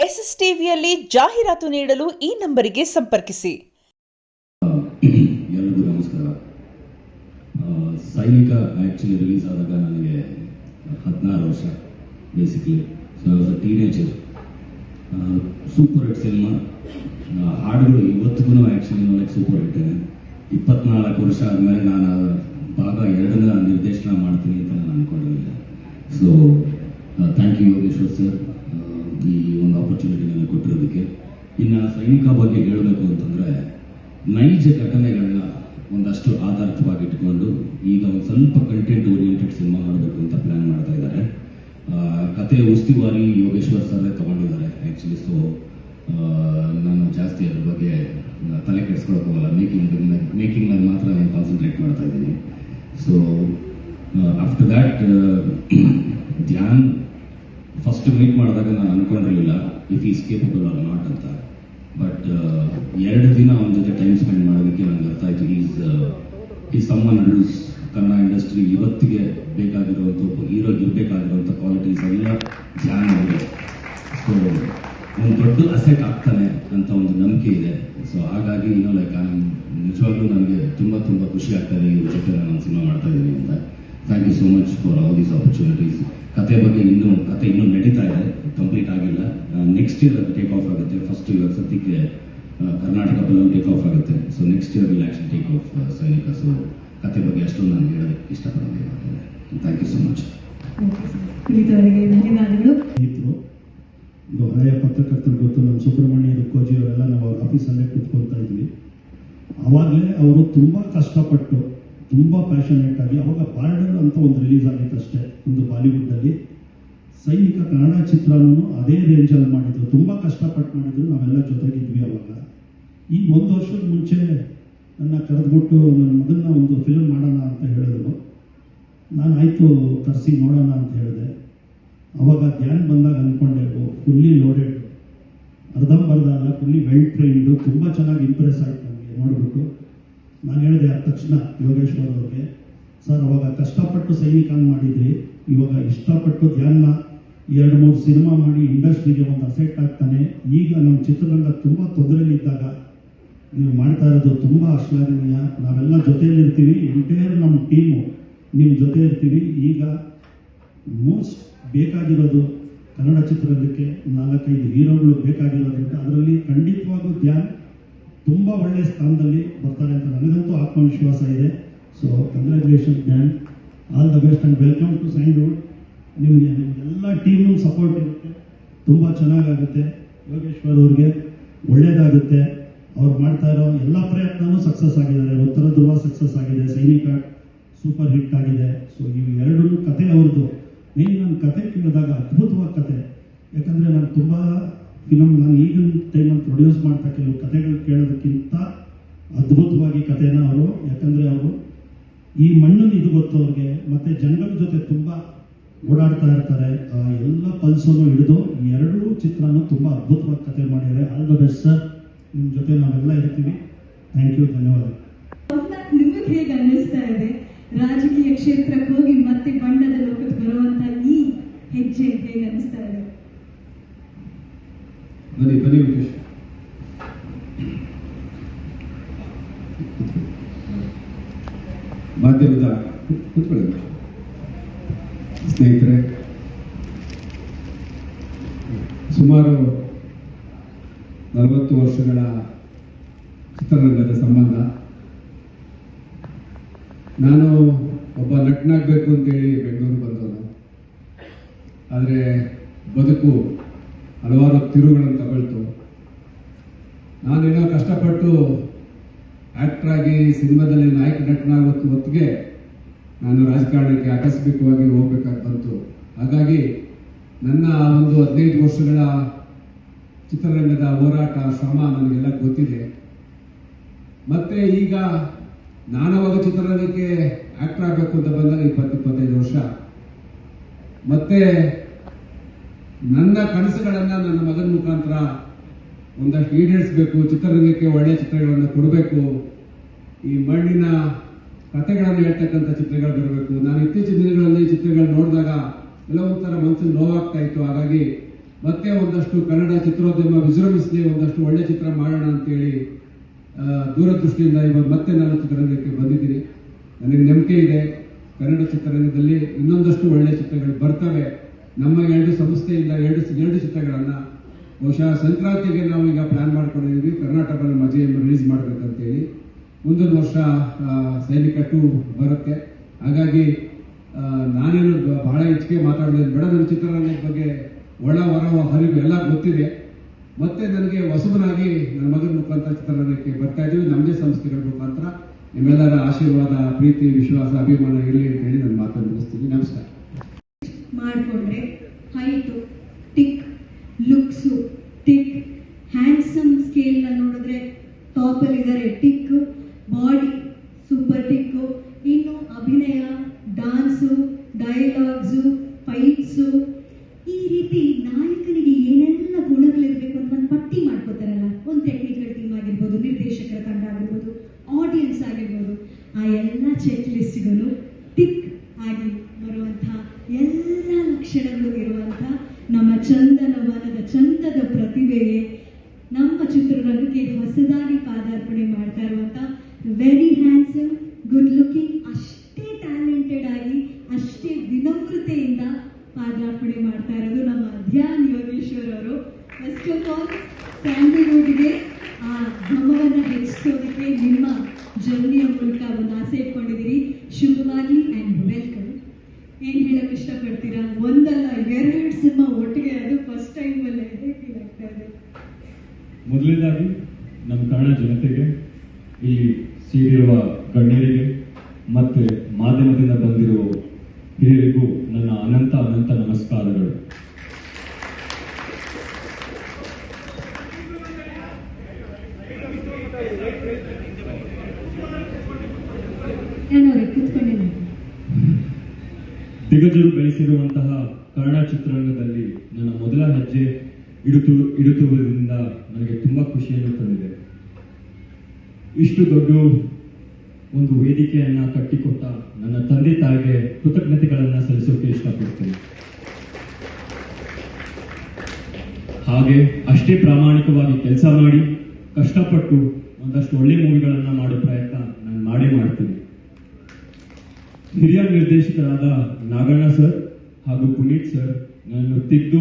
S S ಟಿವಿಯಲ್ಲಿ ಜಾಹೀರಾತು ನೀಡಲು ಈ ನಂಬರಿಗೆ ಸಂಪರ್ಕಿಸಿ. ಎಲ್ಲರಿಗೂ ನಮಸ್ಕಾರ. ಸೈನಿಕ ಆ್ಯಕ್ಚುಲಿ ರಿಲೀಸ್ ಆದಾಗ ನನಗೆ 16 ವರ್ಷ basically. So I was a teenager. Super hit cinema. ಹಾಡುಗಳು ಇವತ್ತಿಗೂ ಆ್ಯಕ್ಚುಲಿ ನೋಡಕ್ಕೆ ಸೂಪರ್ ಹಿಟ್ ಇದೆ. 24 ವರ್ಷ ಆದಮೇಲೆ ನಾನು ಭಾಗ 2ನ ನಿರ್ದೇಶನ ಮಾಡ್ತೀನಿ ಅಂತ ನಾನು ಅಂದ್ಕೊಂಡಿರಲಿಲ್ಲ. So thank you Yogeshwar sir ಈ ಒಂದು ಆಪರ್ಚುನಿಟಿ ನನಗೆ ಕೊಟ್ಟಿರೋದಕ್ಕೆ. ಇನ್ನು ಸೈನಿಕ ಬಗ್ಗೆ ಹೇಳಬೇಕು ಅಂತಂದರೆ, ನೈಜ ಘಟನೆಗಳನ್ನ ಒಂದಷ್ಟು ಆಧಾರಿತವಾಗಿ ಇಟ್ಕೊಂಡು ಈಗ ಒಂದು ಸ್ವಲ್ಪ ಕಂಟೆಂಟ್ ಓರಿಯೆಂಟೆಡ್ ಸಿನಿಮಾ ಮಾಡಬೇಕು ಅಂತ ಪ್ಲ್ಯಾನ್ ಮಾಡ್ತಾ ಇದ್ದಾರೆ. ಕತೆ ಉಸ್ತುವಾರಿ ಯೋಗೇಶ್ವರ್ ಸರೇ ತಗೊಂಡಿದ್ದಾರೆ ಆ್ಯಕ್ಚುಲಿ. ಸೊ ನಾನು ಜಾಸ್ತಿ ಅದ್ರ ಬಗ್ಗೆ ತಲೆ ಕೆಡಿಸ್ಕೊಳಕ್ಕೋಗಲ್ಲ. ಮೇಕಿಂಗ್ ಮೇಲೆ ಮಾತ್ರ ನಾನು ಕಾನ್ಸಂಟ್ರೇಟ್ ಮಾಡ್ತಾ ಇದ್ದೀನಿ. So after that Dhyan first meet ಮಾಡಿದಾಗ ನಾನು ಅಂದ್ಕೊಂಡಿರಲಿಲ್ಲ if is capable or not ಅಂತ. ಬಟ್ 2 ದಿನ ಅವನ ಜೊತೆ ಟೈಮ್ ಸ್ಪೆಂಡ್ ಮಾಡೋದಕ್ಕೆ ನನಗೆ ಅರ್ಥ ಆಯಿತು is someone whose Kannada industry ಇವತ್ತಿಗೆ ಬೇಕಾಗಿರುವಂಥ ಹೀರೋಗೆ ಇರಬೇಕಾಗಿರುವಂಥ ಕ್ವಾಲಿಟೀಸ್ ಎಲ್ಲ ಧ್ಯಾನ್ ಇದೆ. ಸೊ ಒಂದು ದೊಡ್ಡ ಅಸೆಟ್ ಆಗ್ತಾನೆ ಅಂತ ಒಂದು ನಂಬಿಕೆ ಇದೆ. ಸೊ ಹಾಗಾಗಿ ಲೈಕ್ ನಿಜವಾಗ್ಲೂ ನನಗೆ ತುಂಬ ತುಂಬ ಖುಷಿ ಆಗ್ತಾಯಿದೆ ಇವ್ರ ಜೊತೆ ನಾನು ಸಿನಿಮಾ ಮಾಡ್ತಾ ಇದ್ದೀನಿ ಅಂತ. Thank you so much for all these opportunities. ಕತೆ ಬಗ್ಗೆ ಕತೆ ಇನ್ನೂ ನಡೀತಾ ಇದೆ, ಕಂಪ್ಲೀಟ್ ಆಗಿಲ್ಲ. ನೆಕ್ಸ್ಟ್ ಇಯರ್ ಅದು ಟೇಕ್ ಆಫ್ ಆಗುತ್ತೆ. ಫಸ್ಟ್ ಇವಾಗ ಸದ್ಯಕ್ಕೆ ಕರ್ನಾಟಕ ಫಿಲಮ್ ಟೇಕ್ ಆಫ್ ಆಗುತ್ತೆ. So next year will actually take off Sainika. So ಕತೆ ಬಗ್ಗೆ ಅಷ್ಟೊಂದು ನಾನು ಹೇಳೋದಕ್ಕೆ ಇಷ್ಟಪಡೋದಿಲ್ಲ. Thank you so much. ಧನ್ಯವಾದಗಳು. ಇದು ಹಳೆಯ ಪತ್ರಕರ್ತರು ಗೊತ್ತು, ನಮ್ಮ ಸುಬ್ರಹ್ಮಣ್ಯ ರುಕ್ಕೋಜಿ ಅವರೆಲ್ಲ ನಾವು ಅವ್ರ ಆಫೀಸಲ್ಲೇ ಕೂತ್ಕೊಳ್ತಾ ಇದ್ವಿ. ಆವಾಗಲೇ ಅವರು ತುಂಬ ಕಷ್ಟಪಟ್ಟು ತುಂಬ ಪ್ಯಾಷನೇಟ್ ಆಗಿ, ಅವಾಗ ಬಾರ್ಡರ್ ಅಂತ ಒಂದು ರಿಲೀಸ್ ಆಗಿತ್ತು ಅಷ್ಟೇ ಒಂದು ಬಾಲಿವುಡ್ಡಲ್ಲಿ. ಸೈನಿಕ ಕನ್ನಡ ಚಿತ್ರನೂ ಅದೇ ರೇಂಜಲ್ಲಿ ಮಾಡಿದ್ರು, ತುಂಬ ಕಷ್ಟಪಟ್ಟು ಮಾಡಿದ್ರು. ನಾವೆಲ್ಲ ಜೊತೆಗಿದ್ವಿ ಅವಾಗ. ಈ 1 ವರ್ಷದ ಮುಂಚೆ ನನ್ನ ಕರೆದ್ಬಿಟ್ಟು ನನ್ನ ಮಗನ ಒಂದು ಫಿಲ್ಮ್ ಮಾಡೋಣ ಅಂತ ಹೇಳಿದ್ರು. ನಾನು ಆಯಿತು ಕರೆಸಿ ನೋಡೋಣ ಅಂತ ಹೇಳಿದೆ. ಅವಾಗ ಧ್ಯಾನ್ ಬಂದಾಗ ಅಂದ್ಕೊಂಡೆ ಫುಲ್ಲಿ ಲೋಡೆಡ್, ಅರ್ಧಂಬರ್ಧ ಅಲ್ಲ, ಫುಲ್ಲಿ ವೆಲ್ ಟ್ರೈನ್ಡು, ತುಂಬ ಚೆನ್ನಾಗಿ ಇಂಪ್ರೆಸ್ ಆಯ್ತು ನನಗೆ ನೋಡಿಬಿಟ್ಟು. ನಾನು ಹೇಳಿದೆ ಆದ ತಕ್ಷಣ ಯೋಗೇಶ್ವರ್ ಅವ್ರಿಗೆ, ಸರ್ ಅವಾಗ ಕಷ್ಟಪಟ್ಟು ಸೈನಿಕನ ಮಾಡಿದ್ರಿ, ಇವಾಗ ಇಷ್ಟಪಟ್ಟು ಧ್ಯಾನ 2-3 ಸಿನಿಮಾ ಮಾಡಿ ಇಂಡಸ್ಟ್ರಿಗೆ ಒಂದು ಅಸೆಟ್ ಆಗ್ತಾನೆ. ಈಗ ನಮ್ಮ ಚಿತ್ರರಂಗ ತುಂಬ ತೊಂದರೆಯಲ್ಲಿದ್ದಾಗ ನೀವು ಮಾಡ್ತಾ ಇರೋದು ತುಂಬ ಶ್ಲಾಘನೀಯ. ನಾವೆಲ್ಲ ಜೊತೆಯಲ್ಲಿರ್ತೀವಿ, ಎಂಟೈರ್ ನಮ್ಮ ಟೀಮು ನಿಮ್ಮ ಜೊತೆ ಇರ್ತೀವಿ. ಈಗ ಮೋಸ್ಟ್ ಬೇಕಾಗಿರೋದು ಕನ್ನಡ ಚಿತ್ರರಂಗಕ್ಕೆ 4-5 ಹೀರೋಗಳು ಬೇಕಾಗಿರೋದ್ರಿಂದ ಅದರಲ್ಲಿ ಖಂಡಿತವಾಗೂ ಧ್ಯಾನ್ ತುಂಬ ಒಳ್ಳೆಯ ಸ್ಥಾನದಲ್ಲಿ ಬರ್ತಾರೆ ಅಂತ ನನಗಂತೂ ಆತ್ಮವಿಶ್ವಾಸ ಇದೆ. So congratulation Dhyan, all the best and welcome to sandalwood. ನಿಮಗೆಲ್ಲ ಟೀಮ್ನೂ ಸಪೋರ್ಟ್ ಇರುತ್ತೆ, ತುಂಬ ಚೆನ್ನಾಗಾಗುತ್ತೆ. ಯೋಗೇಶ್ವರ್ ಅವ್ರಿಗೆ ಒಳ್ಳೆಯದಾಗುತ್ತೆ. ಅವ್ರು ಮಾಡ್ತಾ ಇರೋ ಎಲ್ಲ ಪ್ರಯತ್ನವೂ ಸಕ್ಸಸ್ ಆಗಿದ್ದಾರೆ. ಉತ್ತರ ಧ್ರುವ ಸಕ್ಸಸ್ ಆಗಿದೆ, ಸೈನಿಕ ಸೂಪರ್ ಹಿಟ್ ಆಗಿದೆ. ಸೊ ಇವು 2 ಕತೆ ಅವ್ರದ್ದು. ಮೇನ್ ನನ್ನ ಕತೆ ಕೇಳಿದಾಗ ಅದ್ಭುತವಾದ ಕತೆ. ಯಾಕಂದರೆ ನಾನು ತುಂಬ ಫಿಲಮ್ ನಾನು ಈಗಿನ ಟೈಮಲ್ಲಿ ಪ್ರೊಡ್ಯೂಸ್ ಮಾಡ್ತಾ ಕೆಲವು ಕತೆಗಳು ಕೇಳೋದಕ್ಕಿಂತ ಅದ್ಭುತವಾಗಿ ಕಥೆನ ಅವರು, ಯಾಕಂದರೆ ಅವರು ಈ ಮಣ್ಣನ್ನು ಇದು ಗೊತ್ತು ಅವ್ರಿಗೆ, ಮತ್ತು ಜನಗಳ ಜೊತೆ ತುಂಬ ಓಡಾಡ್ತಾ ಇರ್ತಾರೆ. ಎಲ್ಲ ಪಲ್ಸನ್ನು ಹಿಡಿದು 2 ಚಿತ್ರನೂ ತುಂಬ ಅದ್ಭುತವಾಗಿ ಕತೆ ಮಾಡಿದ್ದಾರೆ. ಆಲ್ ದ ಬೆಸ್ಟ್ ಸರ್, ನಿಮ್ಮ ಜೊತೆ ನಾವೆಲ್ಲ ಇರ್ತೀವಿ. ಥ್ಯಾಂಕ್ ಯು, ಧನ್ಯವಾದ. ನಿಮಗೆ ಹೇಗೆ ಅನ್ನಿಸ್ತಾ ಇದೆ ರಾಜಕೀಯ ಕ್ಷೇತ್ರಕ್ಕೆ ಹೋಗಿ ಮತ್ತೆ ಬಣ್ಣದ ಲೋಕಕ್ಕೆ ಬರುವಂತ ಈ ಹೆಜ್ಜೆ ಹೇಗೆ ಅನ್ನಿಸ್ತಾ ಇದೆ? ಬನ್ನಿ ವಿಕೇಶ್. ಮಾಧ್ಯಮದ ಕೂತ್ಕೊಳ್ಳಿ ಸ್ನೇಹಿತರೆ, ಸುಮಾರು 40 ವರ್ಷಗಳ ಚಿತ್ರರಂಗದ ಸಂಬಂಧ. ನಾನು ಒಬ್ಬ ನಟನಾಗಬೇಕು ಅಂತೇಳಿ ಬೆಂಗಳೂರು ಬಂದವನು. ಆದರೆ ಬದುಕು ಹಲವಾರು ತಿರುಗಳನ್ನು ತಗೊಳ್ತು. ನಾನೇನೋ ಕಷ್ಟಪಟ್ಟು ಆ್ಯಕ್ಟ್ರಾಗಿ ಸಿನಿಮಾದಲ್ಲಿ ನಾಯಕ ನಟನಾಗುತ್ತ ಹೊತ್ತಿಗೆ ನಾನು ರಾಜಕಾರಣಕ್ಕೆ ಆಕಸ್ಮಿಕವಾಗಿ ಹೋಗ್ಬೇಕಾಗಿ ಬಂತು. ಹಾಗಾಗಿ ನನ್ನ ಒಂದು 15 ವರ್ಷಗಳ ಚಿತ್ರರಂಗದ ಹೋರಾಟ, ಶ್ರಮ ನನಗೆಲ್ಲ ಗೊತ್ತಿದೆ. ಮತ್ತೆ ಈಗ ನಾನವಾಗ ಚಿತ್ರರಂಗಕ್ಕೆ ಆಕ್ಟರ್ ಆಗಬೇಕು ಅಂತ ಬಂದಾಗ 20-25 ವರ್ಷ. ಮತ್ತೆ ನನ್ನ ಕನಸುಗಳನ್ನು ನನ್ನ ಮಗನ ಮುಖಾಂತರ ಒಂದಷ್ಟು ಈಡೇರಿಸಬೇಕು, ಚಿತ್ರರಂಗಕ್ಕೆ ಒಳ್ಳೆಯ ಚಿತ್ರಗಳನ್ನು ಕೊಡಬೇಕು, ಈ ಮಣ್ಣಿನ ಕಥೆಗಳನ್ನು ಹೇಳ್ತಕ್ಕಂಥ ಚಿತ್ರಗಳು ಬರಬೇಕು. ನಾನು ಇತ್ತೀಚಿನ ದಿನಗಳಲ್ಲಿ ಚಿತ್ರಗಳು ನೋಡಿದಾಗ ಎಲ್ಲ ಒಂಥರ ಮನಸ್ಸಿಗೆ ನೋವಾಗ್ತಾ ಇತ್ತು. ಹಾಗಾಗಿ ಮತ್ತೆ ಒಂದಷ್ಟು ಕನ್ನಡ ಚಿತ್ರೋದ್ಯಮ ವಿಜೃಂಭಿಸಲಿ, ಒಂದಷ್ಟು ಒಳ್ಳೆ ಚಿತ್ರ ಮಾಡೋಣ ಅಂತೇಳಿ ದೂರದೃಷ್ಟಿಯಿಂದ ಇವತ್ತು ಮತ್ತೆ ನಾನು ಚಿತ್ರರಂಗಕ್ಕೆ ಬಂದಿದ್ದೀನಿ. ನನಗೆ ನಂಬಿಕೆ ಇದೆ ಕನ್ನಡ ಚಿತ್ರರಂಗದಲ್ಲಿ ಇನ್ನೊಂದಷ್ಟು ಒಳ್ಳೆ ಚಿತ್ರಗಳು ಬರ್ತವೆ. ನಮ್ಮ 2 ಸಂಸ್ಥೆಯಿಂದ 2 ಚಿತ್ರಗಳನ್ನ ಬಹುಶಃ ಸಂಕ್ರಾಂತಿಗೆ ನಾವು ಈಗ ಪ್ಲಾನ್ ಮಾಡ್ಕೊಂಡಿದ್ದೀವಿ. ಕರ್ನಾಟಕದಲ್ಲಿ ಮಜೆಯನ್ನು ರಿಲೀಸ್ ಮಾಡಬೇಕಂತೇಳಿ. ಮುಂದಿನ ವರ್ಷ ಸೈನಿಕ 2 ಬರುತ್ತೆ. ಹಾಗಾಗಿ ನಾನೇನು ಬಹಳ ಹೆಚ್ಚಿಗೆ ಮಾತಾಡೋದು ಬೇಡ. ನನ್ನ ಚಿತ್ರರಂಗದ ಬಗ್ಗೆ ಒಳ ಹೊರ ಹರಿವು ಎಲ್ಲ ಗೊತ್ತಿದೆ. ಮತ್ತೆ ನನಗೆ ಹೊಸಬನಾಗಿ ನನ್ನ ಮಗನ ಮುಖಾಂತರ ಚಿತ್ರರಂಗಕ್ಕೆ ಬರ್ತಾ ಇದ್ದೀವಿ. ನಮ್ಮದೇ ಸಂಸ್ಥೆಗಳ ಮುಖಾಂತರ ನಿಮ್ಮೆಲ್ಲರ ಆಶೀರ್ವಾದ, ಪ್ರೀತಿ, ವಿಶ್ವಾಸ, ಅಭಿಮಾನ ಇರಲಿ ಅಂತ ಹೇಳಿ ನಾನು ಮಾತನ್ನು ಮುಗಿಸ್ತೀನಿ. ನಮಸ್ಕಾರ. ಮಾಡಿಕೊಂಡ್ರೆ height tick, looks tick, handsome ಸ್ಕೇಲ್ನ ನೋಡಿದ್ರೆ ಟಾಪಲ್ಲಿ ಇದ್ದಾರೆ ಟಿಕ್, ಬಾಡಿ ಸೂಪರ್ ಟಿಕ್, ಇನ್ನು ಅಭಿನಯ, ಡಾನ್ಸು, ಡೈಲಾಗ್ಸು, ಫೈಟ್ಸು, ಈ ರೀತಿ ನಾಯಕನಿಗೆ ಏನೆಲ್ಲ ಗುಣಗಳಿರ್ಬೇಕು ಅಂತ ಒಂದು ಪಟ್ಟಿ ಮಾಡ್ಕೋತಾರಲ್ಲ. ಒಂದು ಟೆಕ್ನಿಕಲ್ ಟೀಮ್ ಆಗಿರ್ಬೋದು, ನಿರ್ದೇಶಕರ ತಂಡ ಆಗಿರ್ಬೋದು, ಆಡಿಯನ್ಸ್ ಆಗಿರ್ಬೋದು, ಆ ಎಲ್ಲ ಚೆಕ್ ಲಿಸ್ಟ್ಗಳು ಟಿಕ್ ಆಗಿ ಬರುವಂಥ ಎಲ್ಲ ಲಕ್ಷಣಗಳು ಇರುವಂಥ ನಮ್ಮ ಚಂದನವನದ ಚಂದದ ಪ್ರತಿಭೆಗೆ ನಮ್ಮ ಚಿತ್ರರಂಗಕ್ಕೆ ಹೊಸದಾಗಿ ಪಾದಾರ್ಪಣೆ ಮಾಡ್ತಾ ಇರುವಂಥ ವೆರಿ ಹ್ಯಾಂಡ್ಸಮ್, ಗುಡ್ ಲುಕಿಂಗ್, ಅಷ್ಟೇ ಟ್ಯಾಲೆಂಟೆಡ್ ಆಗಿ ಅಷ್ಟೇ ವಿನಮ್ರತೆಯಿಂದ ಪಾದಾರ್ಪಣೆ ಮಾಡ್ತಾ ಇರೋದು ನಮ್ಮ ಧ್ಯಾನ್ ಯೋಗೇಶ್ವರ್ ಅವರು. ಫಸ್ಟ್ ಆಫ್ ಆಲ್ ಸ್ಯಾಂಡಲ್ವುಡ್ಗೆ ಆ ಘಮವನ್ನು ಹೆಚ್ಚಿಸೋದಕ್ಕೆ ನಿಮ್ಮ ಜರ್ನಿಯ ಮೂಲಕ ಒಂದು ಆಸೆ ಇಟ್ಕೊಂಡಿದ್ದೀರಿ. ಶುಭವಾಗಲಿ ಆ್ಯಂಡ್ ವೆಲ್ಕಮ್. ಏನು ಹೇಳಕ್ಕೆ ಇಷ್ಟಪಡ್ತೀರಾ? ಒಂದಲ್ಲ 2 ಸಿನಿಮಾ ಒಟ್ಟಿಗೆ, ಅದು ಫಸ್ಟ್ ಟೈಮ್ ಅಲ್ಲೇ ಫೀಲ್ ಆಗ್ತಾ ಇದೆ. ಮೊದಲನೇದಾಗಿ ನಮ್ಮ ಕನ್ನಡ ಜನತೆಗೆ, ಇಲ್ಲಿ ಸೇರಿರುವ ಗಣ್ಯರಿಗೆ ಮತ್ತೆ ಮಾಧ್ಯಮದಿಂದ ಬಂದಿರುವ ಹಿರಿಯರಿಗೂ ನನ್ನ ಅನಂತ ಅನಂತ ನಮಸ್ಕಾರಗಳು. ದಿಗ್ಗಜರು ಬೆಳೆಸಿರುವಂತಹ ಕನ್ನಡ ಚಿತ್ರರಂಗದಲ್ಲಿ ನನ್ನ ಮೊದಲ ಹೆಜ್ಜೆ ಇಡುತ್ತಿರುವುದರಿಂದ ನನಗೆ ತುಂಬಾ ಖುಷಿಯನ್ನು ತಂದಿದೆ. ಇಷ್ಟು ದೊಡ್ಡ ಒಂದು ವೇದಿಕೆಯನ್ನ ಕಟ್ಟಿಕೊಟ್ಟ ನನ್ನ ತಂದೆ ತಾಯಿಗೆ ಕೃತಜ್ಞತೆಗಳನ್ನ ಸಲ್ಲಿಸೋಕೆ ಇಷ್ಟಪಡ್ತೇನೆ. ಹಾಗೆ ಅಷ್ಟೇ ಪ್ರಾಮಾಣಿಕವಾಗಿ ಕೆಲಸ ಮಾಡಿ ಕಷ್ಟಪಟ್ಟು ಒಂದಷ್ಟು ಒಳ್ಳೆ ಮೂವಿಗಳನ್ನ ಮಾಡೋ ಪ್ರಯತ್ನ ನಾನು ಮಾಡ್ತೀನಿ. ಹಿರಿಯ ನಿರ್ದೇಶಕರಾದ ನಾಗಣ್ಣ ಸರ್ ಹಾಗೂ ಪುನೀತ್ ಸರ್ ನನ್ನನ್ನು ತಿದ್ದು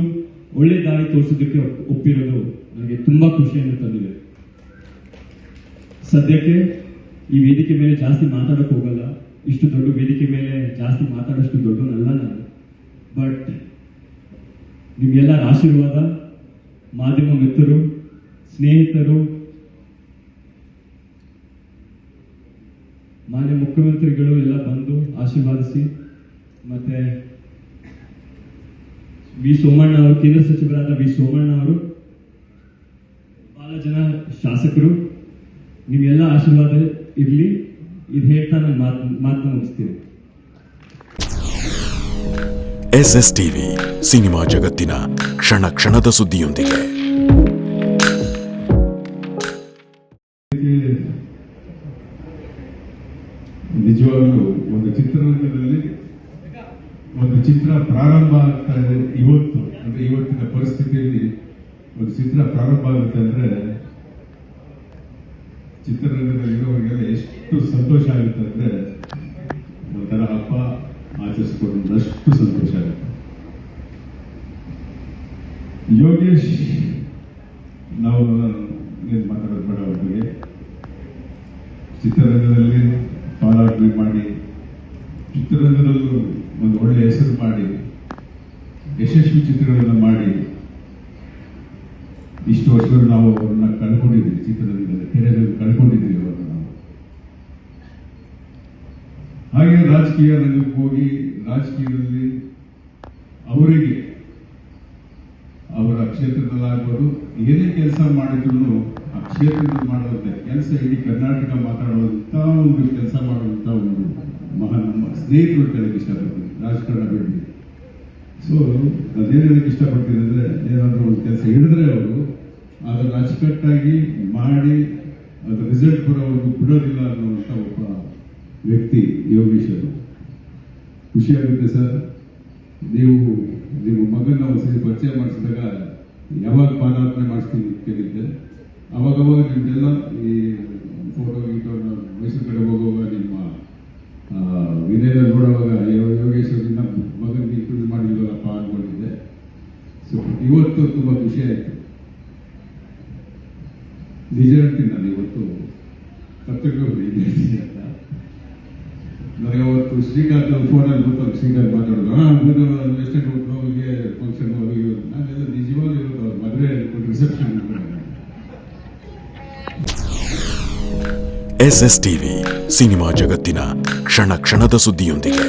ಒಳ್ಳೆ ದಾರಿ ತೋರಿಸೋದಕ್ಕೆ ಒಪ್ಪಿರೋದು ನನಗೆ ತುಂಬಾ ಖುಷಿಯನ್ನು ತಂದಿದೆ. ಸದ್ಯಕ್ಕೆ ಈ ವೇದಿಕೆ ಮೇಲೆ ಜಾಸ್ತಿ ಮಾತಾಡಕ್ ಹೋಗಲ್ಲ. ಇಷ್ಟು ದೊಡ್ಡ ವೇದಿಕೆ ಮೇಲೆ ಜಾಸ್ತಿ ಮಾತಾಡೋಷ್ಟು ದೊಡ್ಡನಲ್ಲ ನಾನು. ಬಟ್ ನಿಮ್ಗೆಲ್ಲರ ಆಶೀರ್ವಾದ, ಮಾಧ್ಯಮ ಮಿತ್ರರು, ಸ್ನೇಹಿತರು, ಮಾನ್ಯ ಮುಖ್ಯಮಂತ್ರಿಗಳು ಎಲ್ಲ ಬಂದು ಆಶೀರ್ವಾದಿಸಿ, ಮತ್ತೆ ವಿ ಸೋಮಣ್ಣ ಅವರು, ಕೇಂದ್ರ ಸಚಿವರಾದ ವಿ ಸೋಮಣ್ಣ ಅವರು, ಬಹಳ ಜನ ಶಾಸಕರು, ನಿಮ್ಗೆಲ್ಲ ಆಶೀರ್ವಾದ ಇರಲಿ. ಇದು ಹೇಳ್ತಾ ನಾನು ಮಾತನ್ನ ಮುಗಿಸ್ತೀನಿ. SSTV ಸಿನಿಮಾ ಜಗತ್ತಿನ ಕ್ಷಣ ಕ್ಷಣದ ಸುದ್ದಿಯೊಂದಿಗೆ. ನಿಜವಾಗ್ಲೂ ಒಂದು ಚಿತ್ರರಂಗದಲ್ಲಿ ಒಂದು ಚಿತ್ರ ಪ್ರಾರಂಭ ಆಗ್ತಾ ಇದೆ ಇವತ್ತು, ಅಂದ್ರೆ ಇವತ್ತಿನ ಪರಿಸ್ಥಿತಿಯಲ್ಲಿ ಒಂದು ಚಿತ್ರ ಪ್ರಾರಂಭ ಆಗುತ್ತೆ ಅಂದ್ರೆ ಚಿತ್ರರಂಗದಲ್ಲಿರೋರಿಗೆಲ್ಲ ಎಷ್ಟು ಸಂತೋಷ ಆಗುತ್ತೆ ಅಂದ್ರೆ ಒಂಥರ ಹಬ್ಬ ಆಚರಿಸಿಕೊಂಡಷ್ಟು ಸಂತೋಷ ಆಗುತ್ತೆ. ಯೋಗೇಶ್, ನಾವು ಏನ್ ಮಾತಾಡೋದು ಬೇಡ, ಅವ್ರ ಬಗ್ಗೆ ಚಿತ್ರರಂಗದಲ್ಲಿ ಪಾದಾರ್ಪಣೆ ಮಾಡಿ ಚಿತ್ರರಂಗದಲ್ಲೂ ಒಂದು ಒಳ್ಳೆ ಹೆಸರು ಮಾಡಿ ಯಶಸ್ವಿ ಚಿತ್ರಗಳನ್ನು ಮಾಡಿ ಇಷ್ಟು ವರ್ಷಗಳು ನಾವು ಅವ್ರನ್ನ ಕಳ್ಕೊಂಡಿದ್ದೀವಿ. ಚಿತ್ರರಂಗದಲ್ಲಿ ತೆರೆದಲ್ಲಿ ಕಳ್ಕೊಂಡಿದ್ದೀವಿ ಅವರನ್ನು ನಾವು. ಹಾಗೆ ರಾಜಕೀಯ ರಂಗಕ್ಕೆ ಹೋಗಿ ರಾಜಕೀಯದಲ್ಲಿ ಅವರಿಗೆ ಅವರ ಕ್ಷೇತ್ರದಲ್ಲಾಗ್ಬೋದು ಏನೇ ಕೆಲಸ ಮಾಡಿದ್ರು ಆ ಕ್ಷೇತ್ರದಲ್ಲಿ ಮಾಡುವಂತ ಕೆಲಸ ಇಡೀ ಕರ್ನಾಟಕ ಮಾತಾಡುವಂತ ಒಂದು ಕೆಲಸ ಮಾಡುವಂತ ಒಂದು ನಮ್ಮ ಸ್ನೇಹಿತರು ಹೇಳಕ್ಕೆ ಇಷ್ಟಪಡ್ತೀನಿ. ರಾಜಕಾರಣ ಬಿಡಿ. ಸೊ ಅದೇನು ಹೇಳಕ್ಕೆ ಇಷ್ಟಪಡ್ತೀನಿ ಅಂದ್ರೆ, ಏನಾದರೂ ಒಂದು ಕೆಲಸ ಹಿಡಿದ್ರೆ ಅವರು ಅದನ್ನು ಅಚ್ಚುಕಟ್ಟಾಗಿ ಮಾಡಿ ಅದು ರಿಸಲ್ಟ್ ಬರೋವರೆಗೂ ಬಿಡೋದಿಲ್ಲ ಅನ್ನುವಂಥ ಒಬ್ಬ ವ್ಯಕ್ತಿ ಯೋಗೇಶ್ ಅವರು. ಖುಷಿಯಾಗುತ್ತೆ ಸರ್, ನೀವು ನಿಮ್ಮ ಮಗನ ಒಂದ್ಸರಿ ಪರಿಚಯ ಮಾಡಿಸಿದಾಗ ಯಾವಾಗ ಪಾದಾರ್ಪಣೆ ಮಾಡಿಸ್ತೀನಿ ಅಂತ ಕೇಳಿದ್ದೆ. ಅವಾಗವಾಗ ನಿಮ್ದೆಲ್ಲ ಈ ಫೋಟೋ ಗೀಟೋ ಮೈಸೂರು ಕಡೆ ಹೋಗುವಾಗ ನಿಮ್ಮ ವಿನಯದ ನೋಡುವಾಗ ಯೋಗೇಶ್ವರದಿಂದ ಮಗನಿಗೆ ಇಂಟ್ರೊಡ್ಯೂಸ್ ಮಾಡಿಲ್ವಲ್ಲಪ್ಪ ಅಂದ್ಕೊಂಡಿದ್ದೆ. ಸೊ ಇವತ್ತು ತುಂಬ ಖುಷಿ ಆಯಿತು. ನಿಜ ಹೇಳ್ತೀನಿ, ನಾನು ಇವತ್ತು ಕರ್ತವ್ಯ ವಿದ್ಯಾರ್ಥಿ ಅಂತ. ನನಗೆ ಅವತ್ತು ಶ್ರೀಕಾಂತ್ ಫೋನಲ್ಲಿ ಗೊತ್ತಲ್ಲ, ಶ್ರೀಕಾಂತ್ ಮಾತಾಡೋದು ವೆಸ್ಟರ್ನ್ ಹೋಗಿ ಫಂಕ್ಷನ್ ಹೋಗಿ ನಾನೆಲ್ಲ ನಿಜವಾಗ್ಲೂ ಇವತ್ತು ಅವ್ರ ಮದುವೆ ರಿಸೆಪ್ಷನ್ SS TV ಸಿನಿಮಾ ಜಗತ್ತಿನ ಕ್ಷಣ ಕ್ಷಣದ ಸುದ್ದಿಯೊಂದಿಗೆ.